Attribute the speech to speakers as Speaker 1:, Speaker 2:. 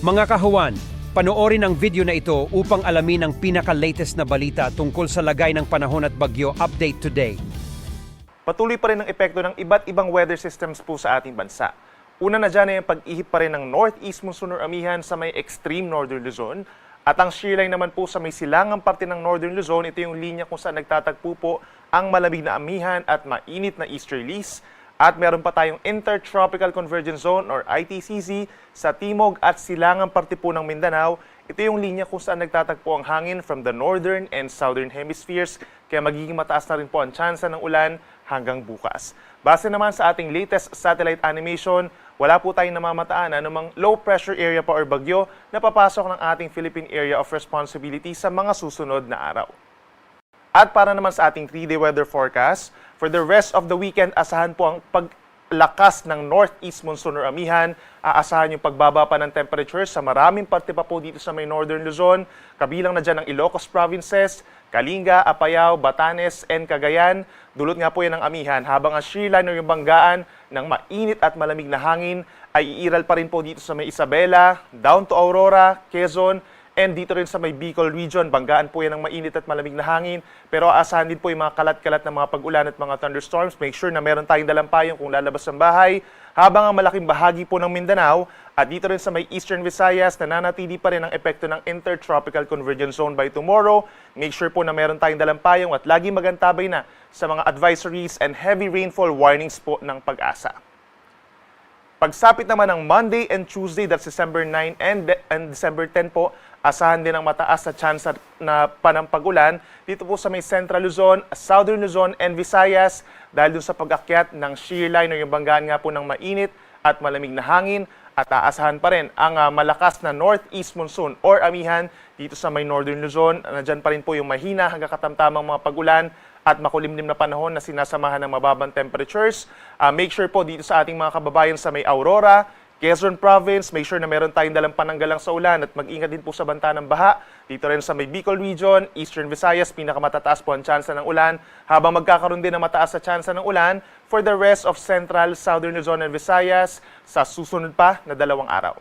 Speaker 1: Mga kahuwan, panoorin ang video na ito upang alamin ang pinaka-latest na balita tungkol sa lagay ng panahon at bagyo update today.
Speaker 2: Patuloy pa rin ang epekto ng iba't ibang weather systems po sa ating bansa. Una na dyan ay ang pag-ihip pa rin ng northeast monsoon or amihan sa may extreme northern Luzon. At ang shear line naman po sa may silangang parte ng northern Luzon, ito yung linya kung saan nagtatagpo po ang malamig na amihan at mainit na easterlies. At meron pa tayong Intertropical Convergence Zone or ITCZ sa timog at silangang parte po ng Mindanao. Ito yung linya kung saan nagtatagpo ang hangin from the northern and southern hemispheres, kaya magiging mataas na rin po ang tsansa ng ulan hanggang bukas. Base naman sa ating latest satellite animation, wala po tayong namamataan anumang low pressure area pa or bagyo na papasok ng ating Philippine Area of Responsibility sa mga susunod na araw. At para naman sa ating 3-day weather forecast, for the rest of the weekend, asahan po ang paglakas ng northeast monsoon or amihan. Aasahan yung pagbaba pa ng temperature sa maraming parte pa po dito sa may northern Luzon. Kabilang na dyan ang Ilocos provinces, Kalinga, Apayao, Batanes, and Cagayan. Dulot nga po yan ng amihan, habang ang shear line o yung banggaan ng mainit at malamig na hangin ay iiral pa rin po dito sa may Isabela, down to Aurora, Quezon, and dito rin sa may Bicol region. Banggaan po yan ng mainit at malamig na hangin. Pero aasahan din po yung mga kalat-kalat na mga pag-ulan at mga thunderstorms. Make sure na meron tayong dalampayong kung lalabas ng bahay. Habang ang malaking bahagi po ng Mindanao at dito rin sa may Eastern Visayas, nananatili pa rin ang epekto ng Intertropical Convergence Zone by tomorrow. Make sure po na meron tayong dalampayong at lagi magantabay na sa mga advisories and heavy rainfall warnings po ng Pag-asa. Pagsapit naman ng Monday and Tuesday, that's December 9 and December 10 po, asahan din ang mataas na chance na panampag-ulan dito po sa may Central Luzon, Southern Luzon, and Visayas dahil dun sa pag-akyat ng shear line o yung banggaan nga po ng mainit at malamig na hangin. At aasahan pa rin ang malakas na northeast monsoon or amihan dito sa may Northern Luzon. Nandyan pa rin po yung mahina hanggang katamtamang mga pag-ulan at makulimlim na panahon na sinasamahan ng mababang temperatures. Make sure po dito sa ating mga kababayan sa may Aurora, Quezon Province, make sure na meron tayong dalang pananggalang sa ulan at mag-ingat din po sa banta ng baha. Dito rin sa may Bicol Region, Eastern Visayas, pinakamatataas po ang tsansa ng ulan, habang magkakaroon din ng mataas na tsansa ng ulan for the rest of Central, Southern Luzon and Visayas sa susunod pa na 2 araw.